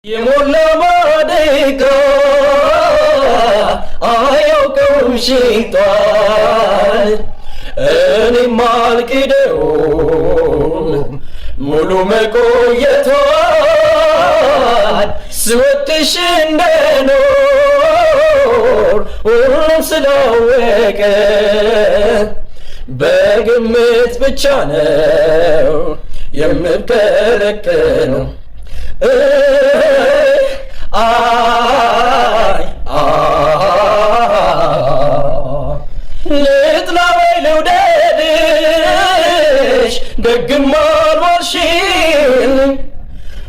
የሞላማደጋ አያውቀውም ሽንጧል እኔም አልክደውም ሙሉ መቆየቷል ስወድሽ እንደኖር ሁሉም ስላወቀ በግምት ብቻ ነው የምከለከለው ልጥላ ወይ ልውደድሽ ደግም አልዋልሽኝ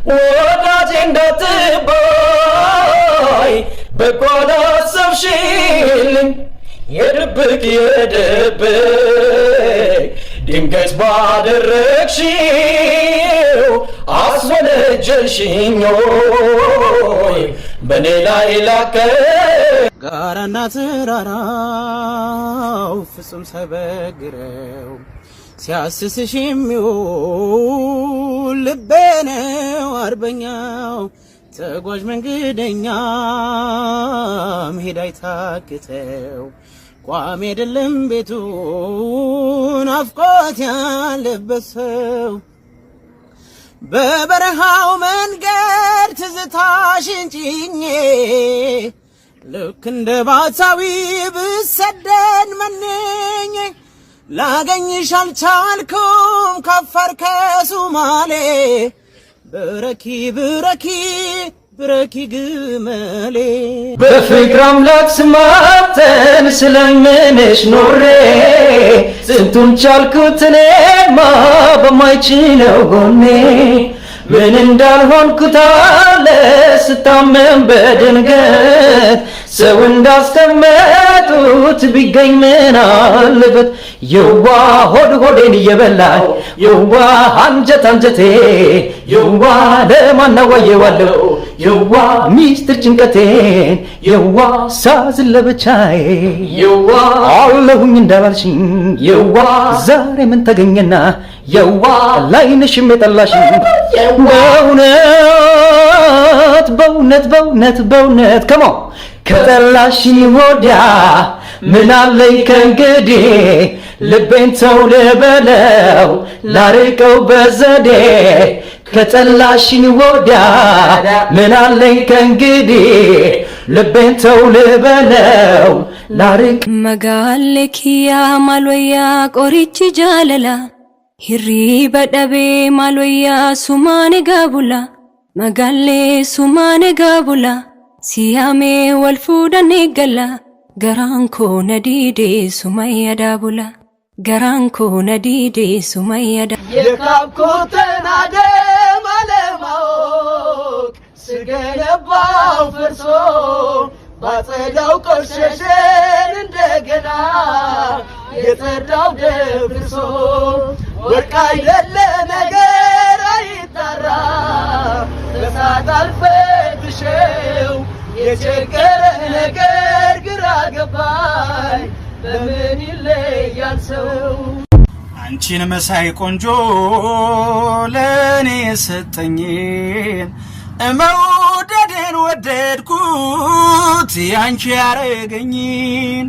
ወዳጄ እንዳትባይ በጎ አላሰብሽልኝ የድብቅ ድንገት ባደረግሽው አስወነጀልሽኝ በኔ ላይ ላከ ጋራና ተራራው ፍጹም ሳይበግረው ሲያስስሽ የሚውል ልቤ ነው አርበኛው ተጓዥ መንገደኛ መሄድ አይታክተው ቋሚ አይደለም ቤቱ ናፍቆት ያለበት ሰው በበረሃው መንገድ ትዝታሽን ጭኜ ልክ እንደ ባታዊ ብሰደድ መንኜ ላገኝሽ አልቻልኩም ከአፋር ከሱማሌ ብረኪ ግመሌ በፍቅር አምላክ ስማተን ስለምንሽ ኖሬ ስንቱን ቻልኩት እኔማ በማይችለው ጎኔ ምን እንዳልሆንኩት አለ ስታመም በድንገት ሰው እንዳስቀመጡት ቢገኝ ምን አለበት የዋ ሆድ ሆዴን እየበላኝ የዋ አንጀት አንጀቴ የዋ ለማናወየዋለው የዋ ሚስጥር ጭንቀቴን የዋ ሳዝን ለብቻዬ የዋ አለሁኝ እንዳላልሽኝ የዋ ዛሬ ምን ተገኘና የዋ ላይንሽም የጠላሽኝ በእውነት ከሞ ከጠላሽኝ ወዲያ ምን አለኝ ከእንግዲህ ልቤን ተው ልበለው ላርቀው በዘዴ ከጠላሽኝ ወዲያ ምን አለኝ ከእንግዲህ ልቤን ተው ልበለው ላርቅ መጋለኪያ ማሎያ ቆሪቺ ጃለላ ሂሪ በደቤ ማሎያ ሱማኔ ጋቡላ መጋሌ ሱማኔ ጋቡላ ሲያሜ ወልፉደኔ ገላ ገራንኮ ነዲዴ ሱማያ ዳቡላ ገራንኮ ነዲዴ ሱማያ ዳ የካብኩትን አደም አለማወቅ ስገነባው ፈርሶ ባጸዳው ቆሸሸን እንደገና የጸዳው ደፍርሶ ወርቅ አይደለ ነገር አይጣራ በሳት አልፈትሸው የቸገረ ነገር ግራ ገባኝ ለምን ይለያል ሰው አንቺን መሳይ ቆንጆ ለኔ ሰጠኝን መውደድን ወደድኩት ያንቺ ያረገኝን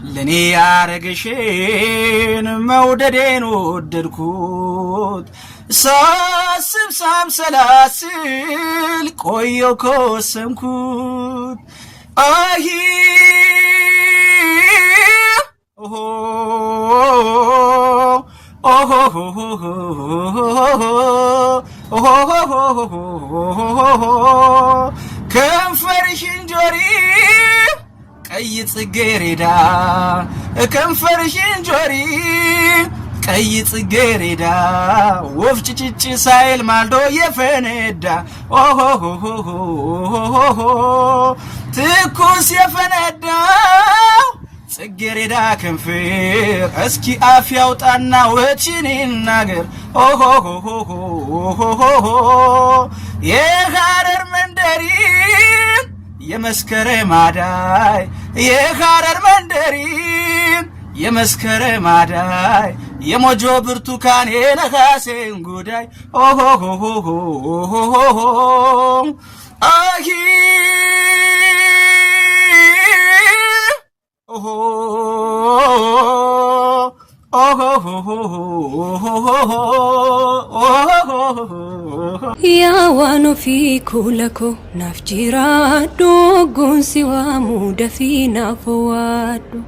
ለኔ ያረገሽን መውደድን ወደድኩት ሳስብ ሳምሰላስል ቆየው ከወሰንኩት አሂ ከንፈርሽን ጆሪ ቀይ ጽጌሬዳ ከንፈርሽን ጆሪ ቀይ ጽጌሬዳ ወፍ ጭጭጭ ሳይል ማልዶ የፈነዳ ትኩስ የፈነዳው ጽጌሬዳ ከንፈር እስኪ አፍ ያውጣና ወጪን ይናገር የሐረር መንደሪን የመስከረም አዳይ የሐረር መንደሪን የመስከረም አዳይ የሞጆ ብርቱካን የነሐሴን ጉዳይ አሂ ኦሆ yaa waan ofii kuula koo naaf jiraadhu goonsi waamuu dafii naaf waadhu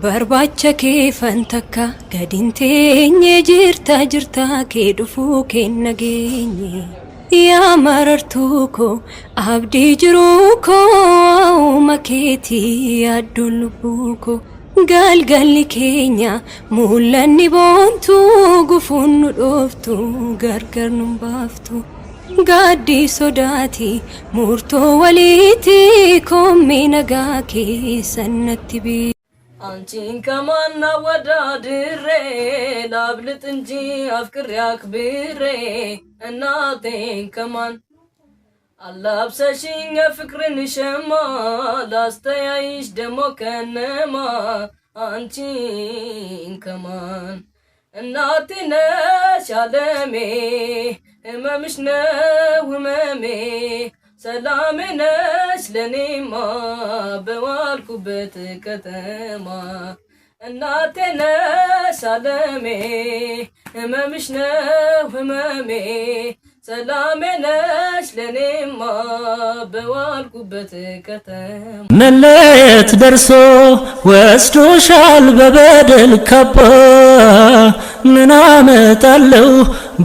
barbaacha kee fantakka gadiin teenye jirta kee dhufuu keen nageenye yaa marartuu koo abdii jiruu koo makeetii yaadduun lubbuu koo galgalli keenya mul'anni boontu gufuun nu dhooftu gargar nu baaftu gaaddii sodaati murtoo waliiti koomii nagaa keessan natti bii አንቺን ከማን አወዳድሬ ላብልጥ እንጂ አፍቅሬ አክብሬ እናቴን ከማን አላብሰሽኝ የፍቅርን ሸማ ላስተያይሽ ደሞ ከነማ አንቺን ከማን እናቴ ነሽ ዓለሜ ህመምሽ ነው ህመሜ ሰላሜ ነሽ ለኔማ በዋልኩበት ከተማ እናቴ ነሽ ዓለሜ ህመምሽ ነው ህመሜ ሰላሜ ነሽ ለኔማ በዋልኩበት ከተማ መለየት ደርሶ ወስዶሻል በበደል ካባ ምን አመጣለሁ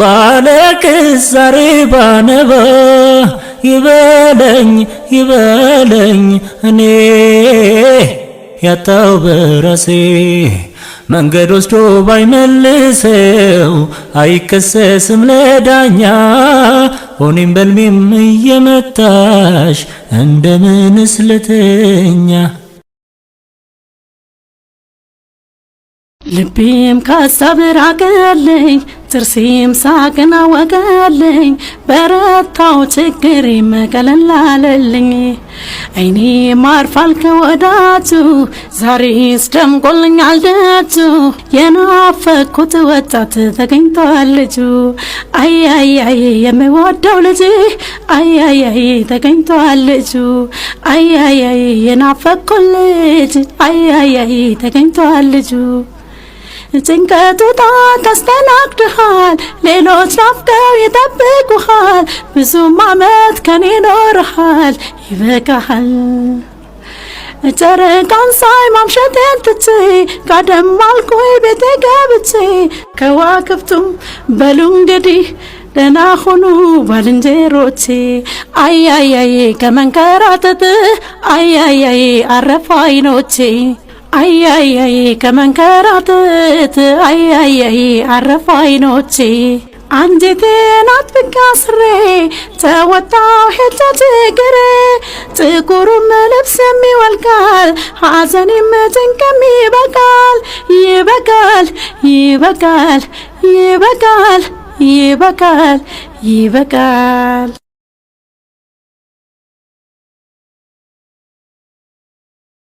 ባለቅስ ዛሬ ባነባ ይበለኝ እኔ ያጣው በራሴ መንገድ ወስዶ ባይመልሰው አይከሰስም ለዳኛ ሆኔም በልሜም እየመታሽ እንደምንስ ልተኛ ልቤም ካሳብ ራቀልኝ ጥርሴም ሳቅን አወቀልኝ በረታው ችግሬ መቀለል አለልኝ አይኔም አርፏል ከወዳጁ ዛሬስ ደምቆልኛል ደጁ የናፈኩት ወጣት ተገኝቷል ልጁ አይ የምወደው ልጅ አይ ተገኝቷል ልጁ አይ የናፈኩት ልጅ አይ ተገኝቷል ልጁ ጭንቀቱ ታስተናግድሃል ሌሎች ናፍቀው ይጠብቁሃል ብዙም ዓመት ከኔ ኖርሃል ይበቃሃል ጨረቃን ሳይ ማምሸቴን ትቼ ቀደም አልኩኝ ቤቴ ገብቼ ከዋክብቱም በሉ እንግዲህ ደህና ሁኑ ባልንጀሮቼ አይ ከመንከራተት አይ አረፉ አይኖቼ አይ ከመንከራተት አይ አረፉ አይኖቼ አንጀቴን አጥብቄ አስሬ ተወጣሁ ሄጄ ችግሬ ጥቁሩም ልብስም ይወልቃል ሐዘኔም ጭንቅም ይበቃል